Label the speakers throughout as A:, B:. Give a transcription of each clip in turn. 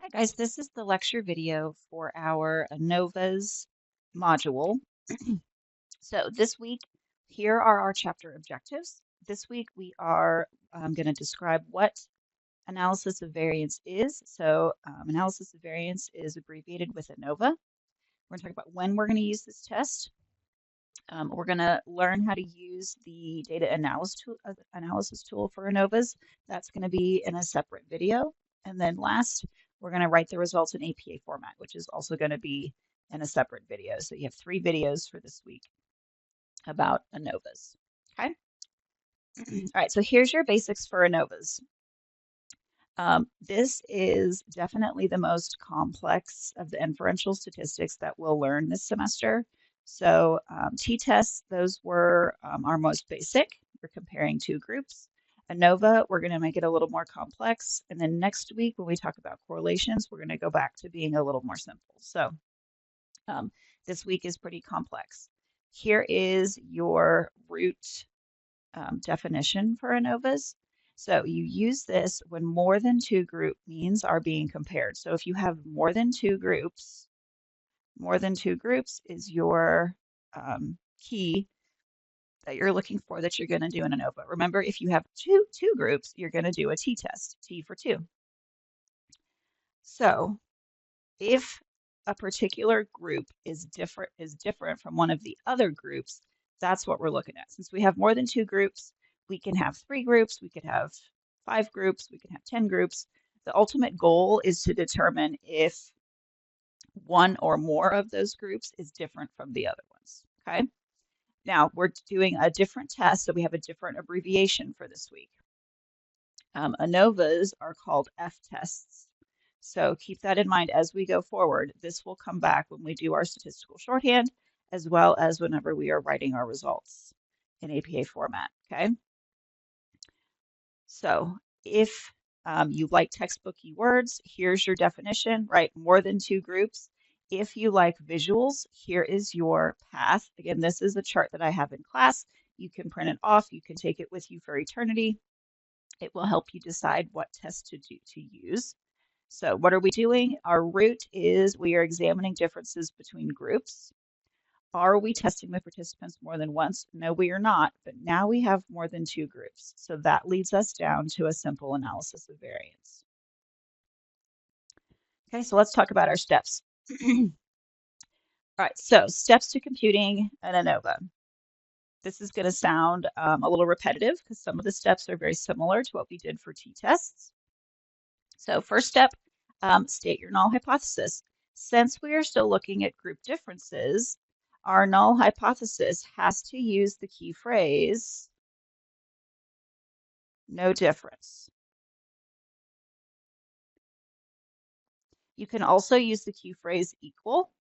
A: Hi guys, this is the lecture video for our ANOVA's module. So this week, here are our chapter objectives. This week we are going to describe what analysis of variance is. So analysis of variance is abbreviated with ANOVA. We're going to talk about when we're going to use this test. We're going to learn how to use the data analysis tool for ANOVAs. That's going to be in a separate video. And then last, we're going to write the results in APA format, which is also going to be in a separate video. So you have 3 videos for this week about ANOVAs. Okay. All right, so here's your basics for ANOVAs. This is definitely the most complex of the inferential statistics that we'll learn this semester. So t-tests, those were our most basic. We're comparing 2 groups. ANOVA, we're going to make it a little more complex. And then next week, when we talk about correlations, we're going to go back to being a little more simple. So this week is pretty complex. Here is your root definition for ANOVAs. So you use this when more than 2 group means are being compared. So if you have more than 2 groups is your key that you're looking for that you're going to do in ANOVA. Remember, if you have two groups, you're going to do a t-test, T for 2. So if a particular group is different from one of the other groups, that's what we're looking at. Since we have more than 2 groups, we can have 3 groups, we could have 5 groups, we can have 10 groups. The ultimate goal is to determine if one or more of those groups is different from the other ones, okay? Now, we're doing a different test, so we have a different abbreviation for this week. ANOVAs are called F-tests. So keep that in mind as we go forward. This will come back when we do our statistical shorthand, as well as whenever we are writing our results in APA format, okay? So if you like textbook words, here's your definition, right? More than 2 groups. If you like visuals, here is your path. Again, this is a chart that I have in class. You can print it off. You can take it with you for eternity. It will help you decide what test to use. So what are we doing? Our root is we are examining differences between groups. Are we testing the participants more than once? No, we are not, but now we have more than 2 groups. So that leads us down to a simple analysis of variance. Okay, so let's talk about our steps. All right, so steps to computing an ANOVA. This is going to sound a little repetitive because some of the steps are very similar to what we did for t-tests. So first step, state your null hypothesis. Since we are still looking at group differences, our null hypothesis has to use the key phrase, no difference. You can also use the key phrase equal,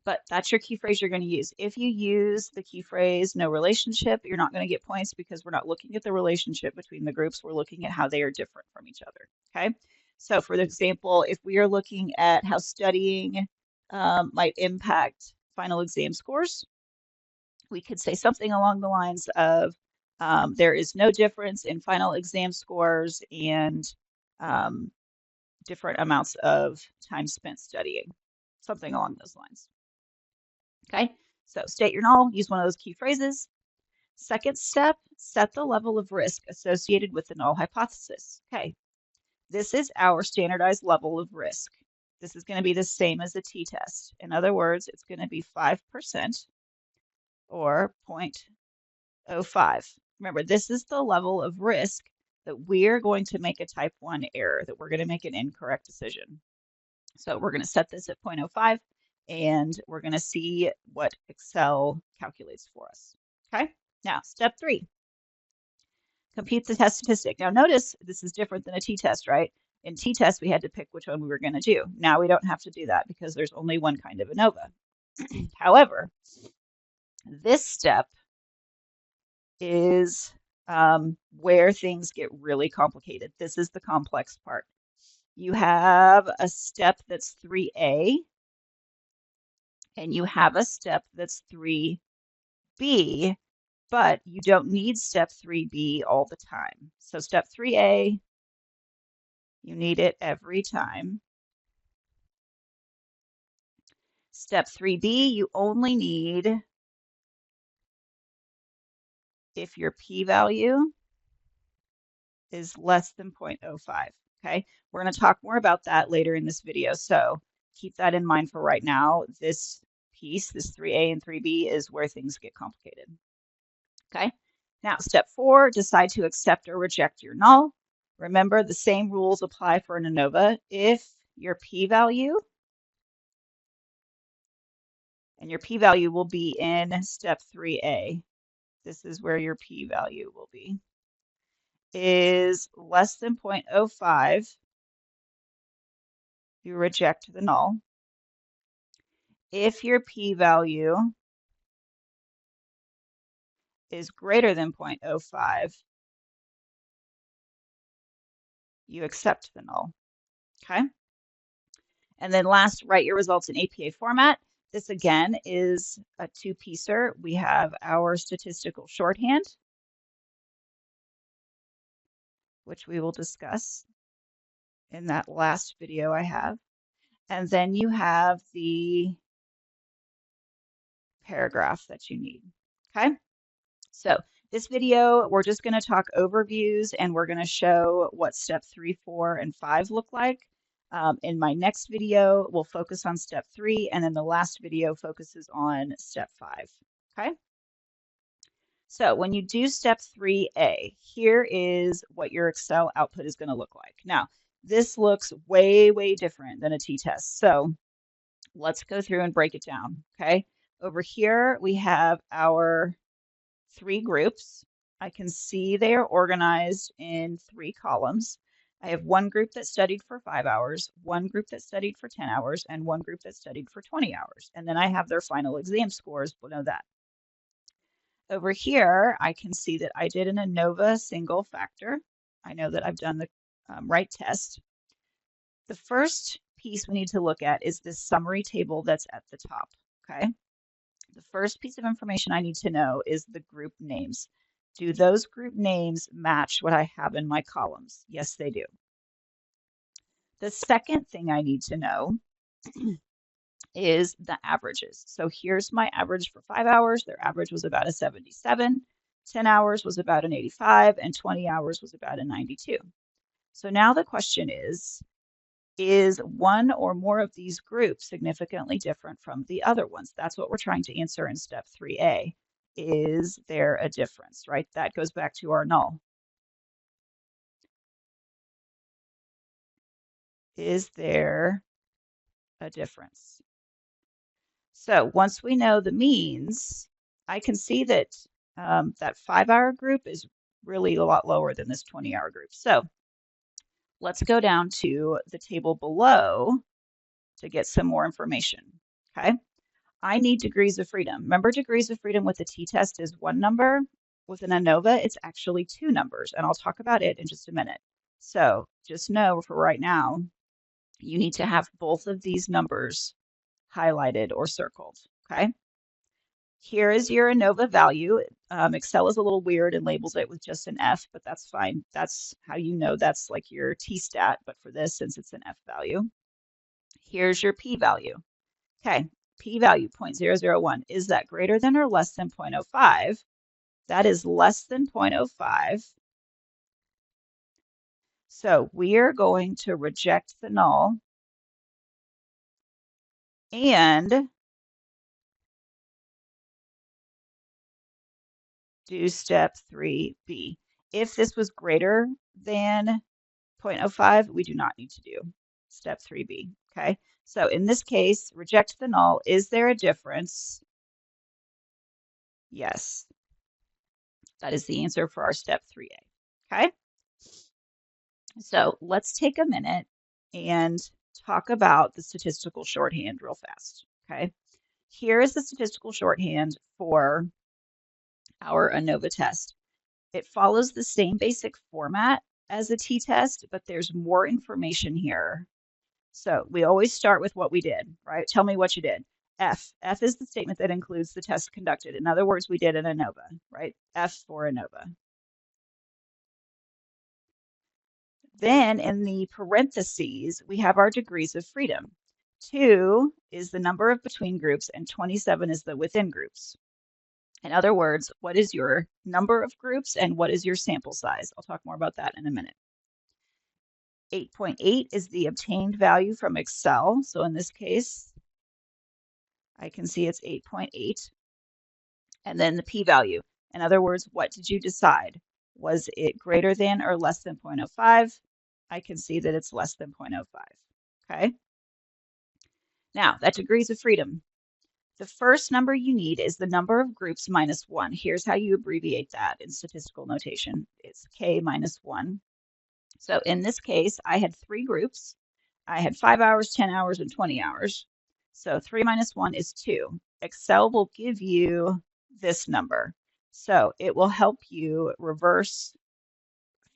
A: but that's your key phrase you're going to use. If you use the key phrase no relationship, you're not going to get points because we're not looking at the relationship between the groups. We're looking at how they are different from each other, okay? So for example, if we are looking at how studying might impact final exam scores, we could say something along the lines of there is no difference in final exam scores and different amounts of time spent studying, something along those lines. Okay, so state your null, use one of those key phrases. Second step, set the level of risk associated with the null hypothesis. Okay, this is our standardized level of risk. This is going to be the same as a t-test. In other words, it's going to be 5% or 0.05. Remember, this is the level of risk that we're going to make a type 1 error, that we're going to make an incorrect decision. So we're going to set this at 0.05, and we're going to see what Excel calculates for us. Okay, now step 3. Compute the test statistic. Now notice this is different than a t-test, right? In t-test, we had to pick which one we were going to do. Now we don't have to do that because there's only one kind of ANOVA. However, this step is where things get really complicated. This is the complex part. You have a step that's 3A, and you have a step that's 3B, but you don't need step 3B all the time. So step 3A You need it every time. Step 3B, you only need if your p-value is less than 0.05, okay? We're going to talk more about that later in this video, so keep that in mind for right now. This piece, this 3A and 3B, is where things get complicated, okay? Now, step 4, decide to accept or reject your null. Remember, the same rules apply for an ANOVA. If your p-value, and your p-value will be in step 3A, this is where your p-value will be, is less than 0.05, you reject the null. If your p-value is greater than 0.05, you accept the null, okay? And then last, write your results in APA format. This again is a two-piecer. We have our statistical shorthand, which we will discuss in that last video I have. And then you have the paragraph that you need, okay? So this video, we're just going to talk overviews and we're going to show what step 3, 4, and 5 look like. In my next video, we'll focus on step 3, and then the last video focuses on step 5, okay? So when you do step 3A, here is what your Excel output is going to look like. Now, this looks way, way different than a t-test. So let's go through and break it down, okay? Over here, we have our 3 groups. I can see they are organized in 3 columns. I have one group that studied for 5 hours, one group that studied for 10 hours, and one group that studied for 20 hours. And then I have their final exam scores below that. Over here, I can see that I did an ANOVA single factor. I know that I've done the right test. The first piece we need to look at is this summary table that's at the top, okay? The first piece of information I need to know is the group names. Do those group names match what I have in my columns? Yes, they do. The second thing I need to know is the averages. So here's my average for 5 hours. Their average was about a 77. 10 hours was about an 85, and 20 hours was about a 92. So now the question is one or more of these groups significantly different from the other ones? That's what we're trying to answer in step 3A. Is there a difference, right? That goes back to our null. Is there a difference? So once we know the means, I can see that that 5-hour group is really a lot lower than this 20-hour group. So let's go down to the table below to get some more information, okay? I need degrees of freedom. Remember, degrees of freedom with the t-test is 1 number. With an ANOVA, it's actually 2 numbers, and I'll talk about it in just a minute. So just know for right now, you need to have both of these numbers highlighted or circled, okay? Here is your ANOVA value. Excel is a little weird and labels it with just an F, but that's fine. That's how you know that's like your t-stat, but for this, since it's an F value. Here's your p-value. Okay, p-value 0.001. Is that greater than or less than 0.05? That is less than 0.05. So we are going to reject the null and do step 3B. If this was greater than 0.05, we do not need to do step 3B, okay? So in this case, reject the null. Is there a difference? Yes. That is the answer for our step 3A, okay? So let's take a minute and talk about the statistical shorthand real fast, okay? Here is the statistical shorthand for our ANOVA test. It follows the same basic format as a t-test, but there's more information here. So we always start with what we did, right? Tell me what you did. F. F is the statement that includes the test conducted. In other words, we did an ANOVA, right? F for ANOVA. Then in the parentheses, we have our degrees of freedom. 2 is the number of between groups, and 27 is the within groups. In other words, what is your number of groups and what is your sample size? I'll talk more about that in a minute. 8.8 is the obtained value from Excel. So in this case, I can see it's 8.8. And then the p-value. In other words, what did you decide? Was it greater than or less than 0.05? I can see that it's less than 0.05. Okay. Now, that degrees of freedom. The first number you need is the number of groups minus 1. Here's how you abbreviate that in statistical notation. It's k minus 1. So in this case, I had 3 groups. I had 5 hours, 10 hours, and 20 hours. So 3 minus 1 is 2. Excel will give you this number. So it will help you reverse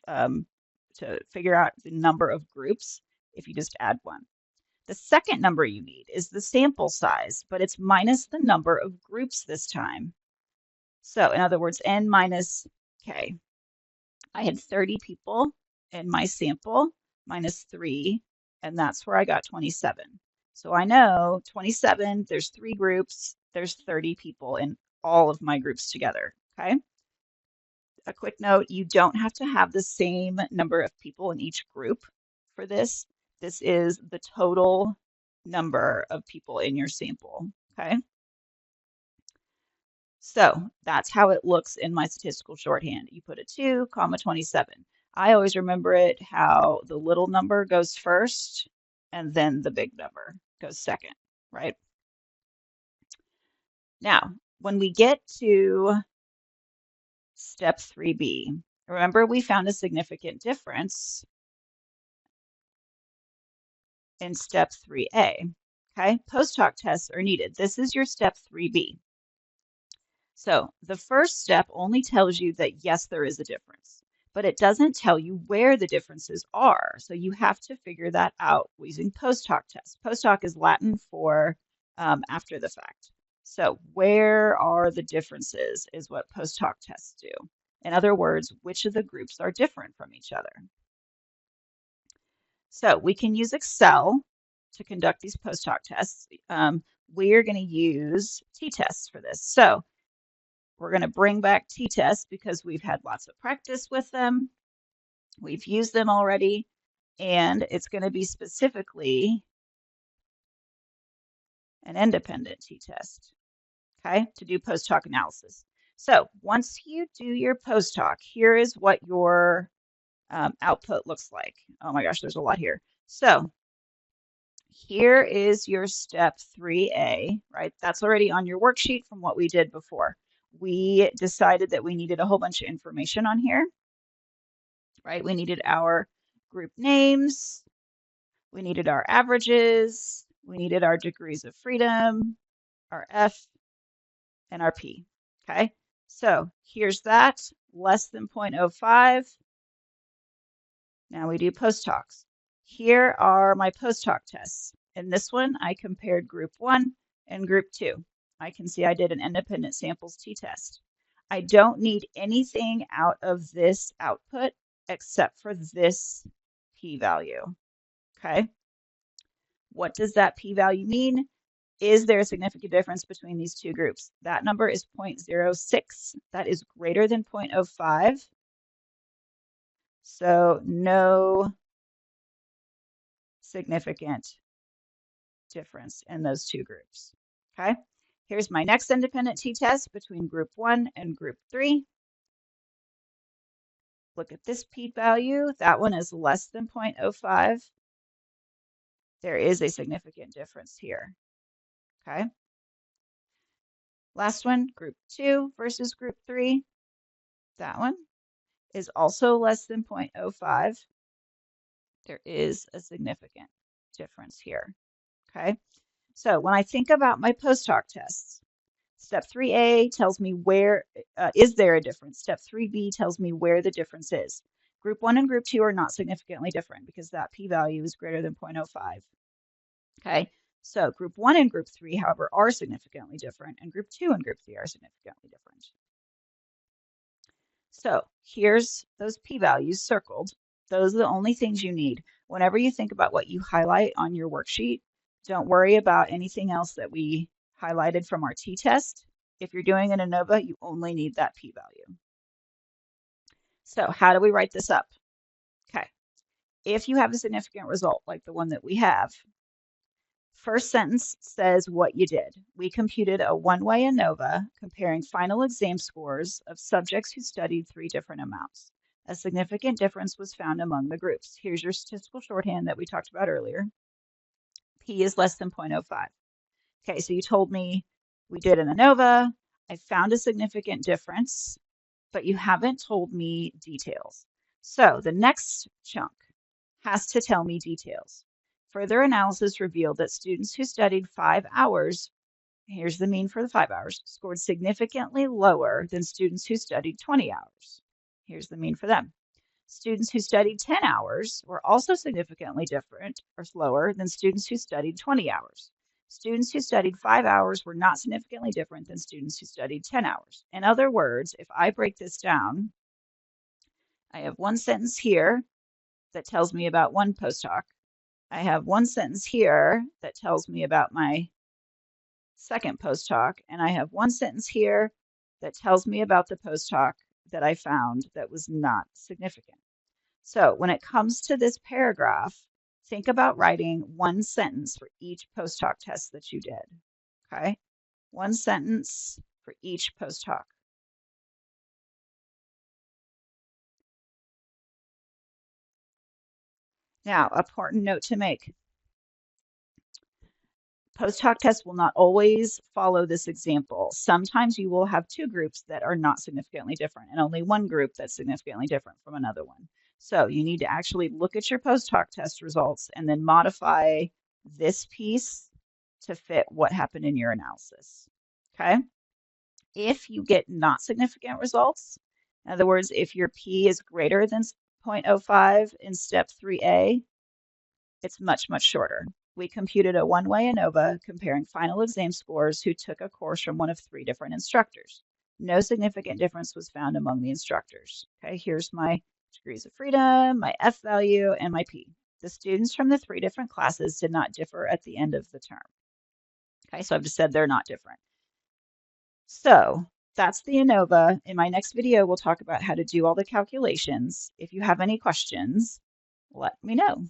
A: to figure out the number of groups if you just add 1. The second number you need is the sample size, but it's minus the number of groups this time. So in other words, n minus k. I had 30 people in my sample minus 3, and that's where I got 27. So I know 27, there's 3 groups, there's 30 people in all of my groups together, okay? A quick note, you don't have to have the same number of people in each group for this. This is the total number of people in your sample, okay? So that's how it looks in my statistical shorthand. You put a 2, comma 27. I always remember it how the little number goes first and then the big number goes second, right? Now, when we get to step 3B, remember we found a significant difference in step 3A, okay? Post hoc tests are needed. This is your step 3B. So the first step only tells you that yes, there is a difference, but it doesn't tell you where the differences are. So you have to figure that out using post hoc tests. Post hoc is Latin for after the fact. So where are the differences is what post hoc tests do. In other words, which of the groups are different from each other? So we can use Excel to conduct these post hoc tests. We are going to use t-tests for this. So we're going to bring back t-tests because we've had lots of practice with them. We've used them already, and it's going to be specifically an independent t-test, okay, to do post hoc analysis. So once you do your post hoc, here is what your output looks like. Oh my gosh, there's a lot here. So here is your step 3A, right? That's already on your worksheet from what we did before. We decided that we needed a whole bunch of information on here, right? We needed our group names, we needed our averages, we needed our degrees of freedom, our F, and our P, okay? So here's that, less than 0.05. Now we do post hocs. Here are my post hoc tests. In this one, I compared group 1 and group 2. I can see I did an independent samples t-test. I don't need anything out of this output except for this p-value, okay? What does that p-value mean? Is there a significant difference between these two groups? That number is 0.06. That is greater than 0.05. So no significant difference in those two groups, okay? Here's my next independent t-test between group 1 and group 3. Look at this p-value. That one is less than 0.05. There is a significant difference here, okay? Last one, group 2 versus group 3. That one is also less than 0.05. There is a significant difference here, okay? So when I think about my post hoc tests, step 3A tells me where, is there a difference? Step 3B tells me where the difference is. Group 1 and group 2 are not significantly different because that p-value is greater than 0.05. Okay, so group 1 and group 3, however, are significantly different, and group 2 and group 3 are significantly different. So here's those p-values circled. Those are the only things you need. Whenever you think about what you highlight on your worksheet, don't worry about anything else that we highlighted from our t-test. If you're doing an ANOVA, you only need that p-value. So how do we write this up? Okay. If you have a significant result, like the one that we have, first sentence says what you did. We computed a one-way ANOVA comparing final exam scores of subjects who studied 3 different amounts. A significant difference was found among the groups. Here's your statistical shorthand that we talked about earlier. P is less than 0.05. Okay, so you told me we did an ANOVA. I found a significant difference, but you haven't told me details. So the next chunk has to tell me details. Further analysis revealed that students who studied 5 hours, here's the mean for the 5 hours, scored significantly lower than students who studied 20 hours. Here's the mean for them. Students who studied 10 hours were also significantly different or lower than students who studied 20 hours. Students who studied 5 hours were not significantly different than students who studied 10 hours. In other words, if I break this down, I have one sentence here that tells me about one post-hoc. I have one sentence here that tells me about my second post-hoc, and I have one sentence here that tells me about the post-hoc that I found that was not significant. So when it comes to this paragraph, think about writing one sentence for each post-hoc test that you did, okay? One sentence for each post-hoc. Now, a important note to make. Post-hoc tests will not always follow this example. Sometimes you will have 2 groups that are not significantly different and only one group that's significantly different from another one. So you need to actually look at your post-hoc test results and then modify this piece to fit what happened in your analysis, okay? If you get not significant results, in other words, if your P is greater than 0.05 in step 3A, it's much, much shorter. We computed a one-way ANOVA comparing final exam scores who took a course from one of 3 different instructors. No significant difference was found among the instructors. Okay, here's my degrees of freedom, my F value, and my P. The students from the 3 different classes did not differ at the end of the term. Okay, so I've just said they're not different. So that's the ANOVA. In my next video, we'll talk about how to do all the calculations. If you have any questions, let me know.